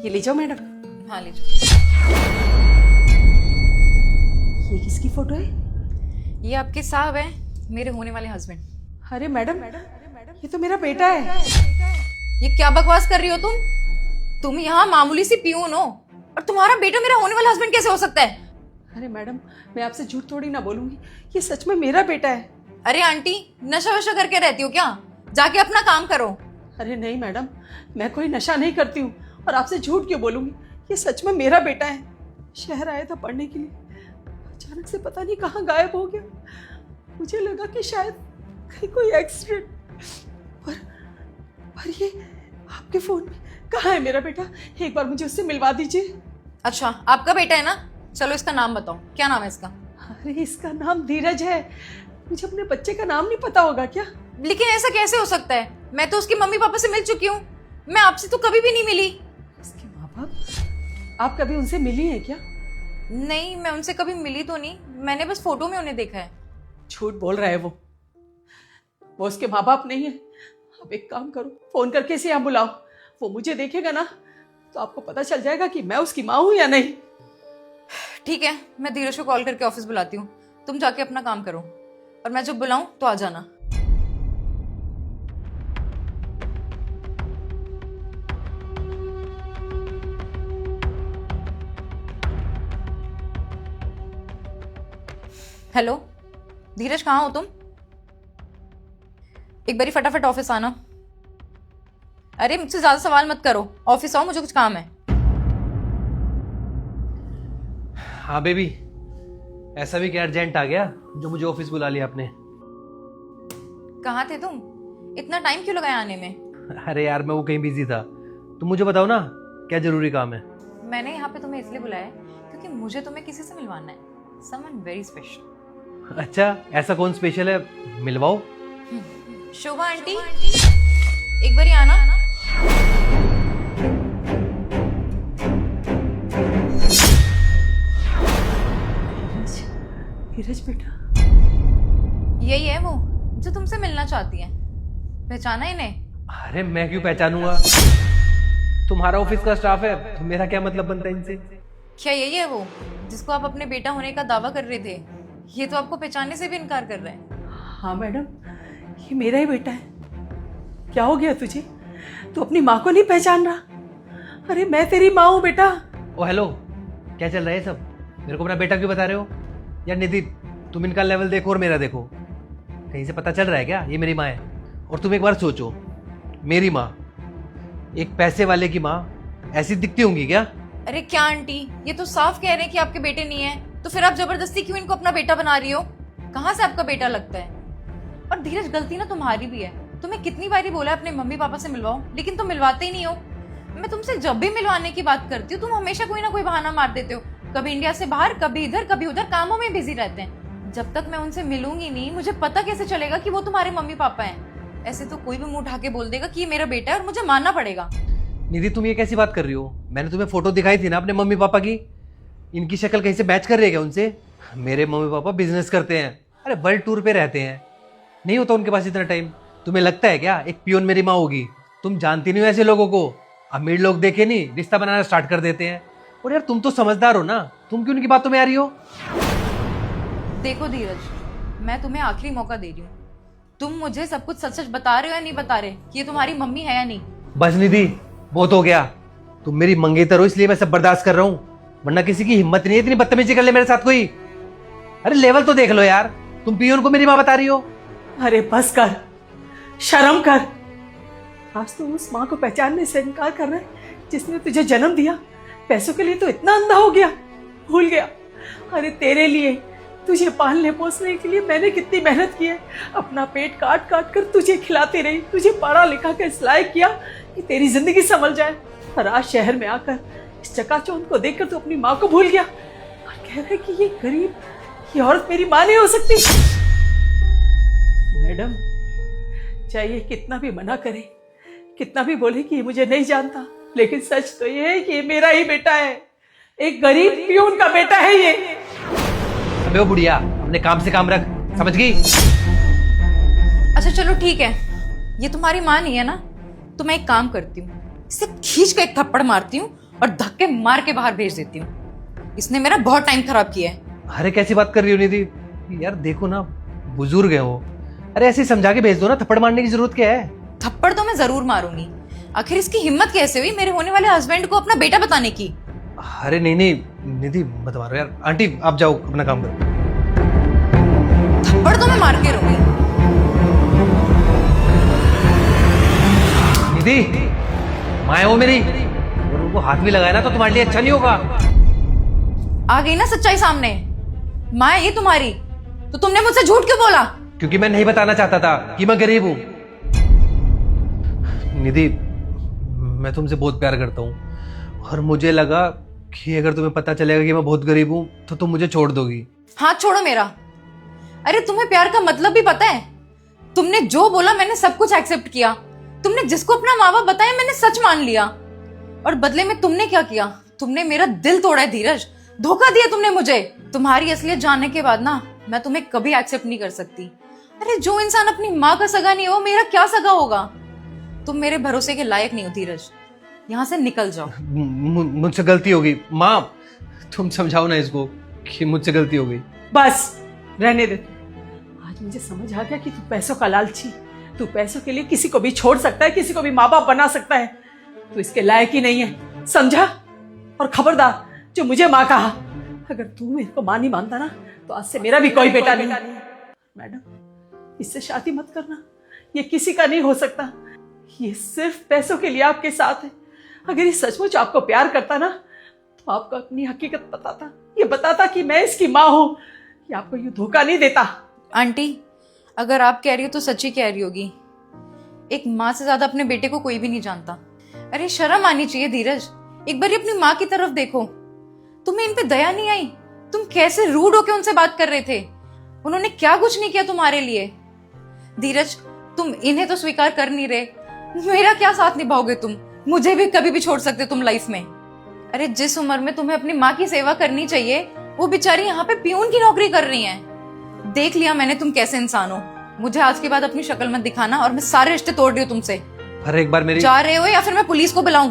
ये ले जाओ मैडम। हाँ ले जाओ। ये किसकी फोटो है? ये आपके साहब हैं, मेरे होने वाले हस्बैंड। अरे मैडम, ये तो मेरा बेटा है। ये क्या बकवास कर रही हो तुम यहाँ मामूली सी पियून हो और तुम्हारा बेटा मेरा होने वाला हस्बैंड कैसे हो सकता है? अरे मैडम, मैं आपसे झूठ थोड़ी ना बोलूंगी, ये सच में मेरा बेटा है। अरे आंटी, नशा वशा करके रहती हो क्या? जाके अपना काम करो। अरे नहीं मैडम, मैं कोई नशा नहीं करती हूँ और आपसे झूठ क्यों बोलूंगी, ये सच में मेरा बेटा है। शहर आया था पढ़ने के लिए, अचानक से पता नहीं कहाँ गायब हो गया। मुझे लगा कि शायद कहीं कोई एक्सीडेंट, पर ये आपके फोन में कहाँ है मेरा बेटा? एक बार मुझे उससे मिलवा दीजिए। अच्छा, आपका बेटा है ना? चलो इसका नाम बताओ, क्या नाम है इसका? अरे इसका नाम धीरज है। मुझे अपने बच्चे का नाम नहीं पता होगा क्या? लेकिन ऐसा कैसे हो सकता है? मैं तो उसके मम्मी पापा से मिल चुकी हूँ, मैं आपसे तो कभी भी नहीं मिली। इसके माँ बाप? आप कभी उनसे मिली हैं क्या? नहीं, मैं उनसे कभी मिली तो नहीं, मैंने बस फोटो में उन्हें देखा है। झूठ बोल रहा है वो उसके माँ बाप नहीं है। आप एक काम करो, फोन करके इसे यहाँ बुलाओ। वो मुझे देखेगा ना तो आपको पता चल जाएगा कि मैं उसकी माँ हूँ या नहीं। ठीक है, मैं धीरज को कॉल करके ऑफिस बुलाती हूँ, तुम जाके अपना काम करो और मैं जब बुलाऊं तो आ जाना। हेलो धीरज, कहाँ हो तुम? एक बारी फटाफट ऑफिस आना। अरे मुझसे ज्यादा सवाल मत करो, ऑफिस आओ, मुझे कुछ काम है। हाँ बेबी, ऐसा भी क्या अर्जेंट आ गया जो मुझे ऑफिस बुला लिया आपने? कहाँ थे तुम? इतना टाइम क्यों लगाया आने में? अरे यार, मैं वो कहीं बिजी था। तुम मुझे बताओ ना, क्या जरूरी काम है? मैंने यहाँ पे तुम्हें इसलिए बुलाया है क्योंकि मुझे तुम्हें किसी से मिलवाना है, समवन वेरी स्पेशल। अच्छा, ऐसा कौन स्पेशल है, मिलवाओ। शोभा आंटी, एक बारी आना। धीरज बेटा, यही है वो जो तुमसे मिलना चाहती है, पहचाना इन्हें? अरे मैं क्यों पहचानूंगा, तुम्हारा ऑफिस का स्टाफ है तो मेरा क्या मतलब बनता है इनसे? क्या यही है वो जिसको आप अपने बेटा होने का दावा कर रहे थे? ये तो आपको पहचानने से भी इनकार कर रहे हैं। हाँ मैडम, ये मेरा ही बेटा है। क्या हो गया तुझे? तू अपनी माँ को नहीं पहचान रहा? अरे मैं तेरी माँ हूँ बेटा। ओ हेलो, क्या चल रहा है सब? मेरे को अपना बेटा क्यों बता रहे हो? यार निधि, तुम इनका लेवल देखो और मेरा देखो, कहीं से पता चल रहा है क्या ये मेरी माँ है? और तुम एक बार सोचो, मेरी माँ, एक पैसे वाले की माँ ऐसी दिखती होंगी क्या? अरे क्या आंटी, ये तो साफ कह रहे हैं कि आपके बेटे नहीं है, तो फिर आप जबरदस्ती क्यों इनको अपना बेटा बना रही हो? कहाँ से आपका बेटा लगता है? और धीरज, गलती ना तुम्हारी भी है। तुम्हें कितनी बारी बोला अपने मम्मी पापा से मिलवाओ, लेकिन तुम मिलवाते ही नहीं हो। मैं तुमसे जब भी मिलवाने की बात करती हूँ तुम हमेशा कोई ना कोई बहाना मार देते हो, कभी इंडिया से बाहर, कभी इधर कभी उधर, कामों में बिजी रहते हैं। जब तक मैं उनसे मिलूंगी नहीं, मुझे पता कैसे चलेगा कि वो तुम्हारे मम्मी पापा हैं? ऐसे तो कोई भी मुंह उठा के बोल देगा कि ये मेरा बेटा है और मुझे मानना पड़ेगा। निधि, तुम ये कैसी बात कर रही हो? मैंने तुम्हें फोटो दिखाई थी ना अपने मम्मी पापा की, इनकी शक्ल कहीं से मैच कर रही है क्या उनसे? मेरे मम्मी पापा बिजनेस करते हैं, अरे वर्ल्ड टूर पे रहते हैं, नहीं होता उनके पास इतना टाइम। तुम्हें लगता है क्या एक पियोन मेरी माँ होगी? तुम जानती नहीं हो ऐसे लोगों को, अमीर लोग देखे नहीं रिश्ता बनाना स्टार्ट कर देते हैं। और यार तुम तो समझदार हो ना, तुम क्यों उनकी बातों में आ रही हो? देखो धीरज, मैं तुम्हें आखिरी मौका दे रही हूँ, तुम मुझे सब कुछ सच सच बता रहे हो या नहीं बता रहे कि ये तुम्हारी मम्मी है या नहीं? बस निधि, बहुत हो गया। तुम मेरी मंगेतर हो इसलिए मैं सब बर्दाश्त कर रहा हूँ, वरना किसी की हिम्मत नहीं है इतनी बदतमीजी कर ले मेरे साथ कोई। अरे लेवल तो देख लो यार, तुम पियोन को मेरी माँ बता रही हो। अरे बस कर, शर्म कर। आज तो उस माँ को पहचानने से इनकार कर रहा है जिसने तुझे जन्म दिया। पैसों के लिए तो इतना अंधा हो गया, भूल गया। अरे तेरे लिए, तुझे पालने पोसने के लिए मैंने कितनी मेहनत की है, अपना पेट काट काट कर तुझे खिलाती रही, तुझे पढ़ा लिखा कर इस लायक किया कि तेरी जिंदगी संभल जाए। और आज शहर में आकर इस चकाचौंध को देखकर तू अपनी माँ को भूल गया और कह रहा है कि ये गरीब, ये औरत मेरी माँ नहीं हो सकती। मैडम, चाहे कितना भी मना करे, कितना भी बोले कि ये मुझे नहीं जानता, लेकिन सच तो ये है कि ये मेरा ही बेटा है। एक गरीब पियून का बेटा है ये। अबे ओ बुढ़िया, अपने काम से काम रख, समझ गई? अच्छा चलो ठीक है, ये तुम्हारी माँ नहीं है ना, तो मैं एक काम करती हूँ, इसे खींच के एक थप्पड़ मारती हूँ और धक्के मार के बाहर भेज देती हूँ। इसने मेरा बहुत टाइम खराब किया है। अरे कैसी बात कर रही हो निधि, यार देखो ना बुजुर्ग है वो। अरे ऐसे ही समझा के भेज दो ना, थप्पड़ मारने की जरूरत क्या है? थप्पड़ तो मैं जरूर मारूंगी। आखिर इसकी हिम्मत कैसे हुई मेरे होने वाले हस्बैंड को अपना बेटा बताने की? अरे नहीं नहीं निधि मत मारो यार। आंटी आप जाओ अपना काम करो। थप्पड़ तो मैं मार के रहूंगी। निधि माँ है वो मेरी, और उनको हाथ भी लगाया ना तो तुम्हारे लिए अच्छा नहीं होगा। आ गई ना सच्चाई सामने। माँ ये तुम्हारी, तो तुमने मुझसे झूठ क्यों बोला? क्योंकि मैं नहीं बताना चाहता था कि मैं गरीब हूं। निधि मैं तुमसे बहुत प्यार करता हूँ और मुझे लगा कि अगर तुम्हें पता चलेगा कि मैं बहुत गरीब हूँ तो तुम मुझे छोड़ दोगी। हाथ छोड़ो मेरा। अरे तुम्हें प्यार का मतलब भी पता है? तुमने जो बोला मैंने सब कुछ एक्सेप्ट किया। तुमने जिसको अपना माँ बाप बताया मैंने सच मान लिया। और बदले में तुमने क्या किया? तुमने मेरा दिल तोड़ा है धीरज। धोखा दिया तुमने मुझे। तुम्हारी असलियत जानने के बाद ना मैं तुम्हें कभी एक्सेप्ट नहीं कर सकती। अरे जो इंसान अपनी माँ का सगा नहीं हो, मेरा क्या सगा होगा? तुम मेरे भरोसे के लायक नहीं हो धीरज। यहाँ से निकल जाओ। मुझसे गलती होगी माँ, तुम समझाओ ना इसको कि मुझसे गलती हो गई। बस रहने दे तू। आज मुझे समझ आ गया कि तू पैसों का लालची। तू पैसों के लिए किसी को भी छोड़ सकता है, किसी को भी माँ बाप बना सकता है। तू इसके लायक ही नहीं है, समझा? और खबरदार जो मुझे माँ कहा, अगर तू मेरे को माँ नहीं मानता ना तो आज से मेरा भी कोई बेटा नहीं। मैडम इससे शादी मत करना, ये किसी का नहीं हो सकता। ये सिर्फ पैसों के लिए आपके साथ है। अगर ये सचमुच आपको प्यार करता ना तो आपको अपनी हकीकत बताता, ये बताता कि मैं इसकी माँ हूं। ये आपको यूं धोखा नहीं देता। आंटी अगर आप कह रही हो तो सच्ची कह रही होगी। एक माँ से ज्यादा अपने बेटे को कोई भी नहीं जानता। अरे शर्म आनी चाहिए धीरज। एक बार अपनी माँ की तरफ देखो। तुम्हें इन पे दया नहीं आई? तुम कैसे रूड होके उनसे बात कर रहे थे। उन्होंने क्या कुछ नहीं किया तुम्हारे लिए। धीरज तुम इन्हें तो स्वीकार कर नहीं रहे, मेरा क्या साथ निभाओगे तुम? मुझे भी कभी भी छोड़ सकते तुम लाइफ में। अरे जिस उम्र में तुम्हें अपनी माँ की सेवा करनी चाहिए वो बेचारी यहाँ पे पियून की नौकरी कर रही हैं। देख लिया मैंने तुम कैसे इंसान हो। मुझे आज के बाद अपनी शक्ल मत दिखाना और मैं सारे रिश्ते तोड़ रही हूँ तुमसे। अरे एक बार मेरी जा रहे हो या फिर मैं पुलिस को बुलाऊं?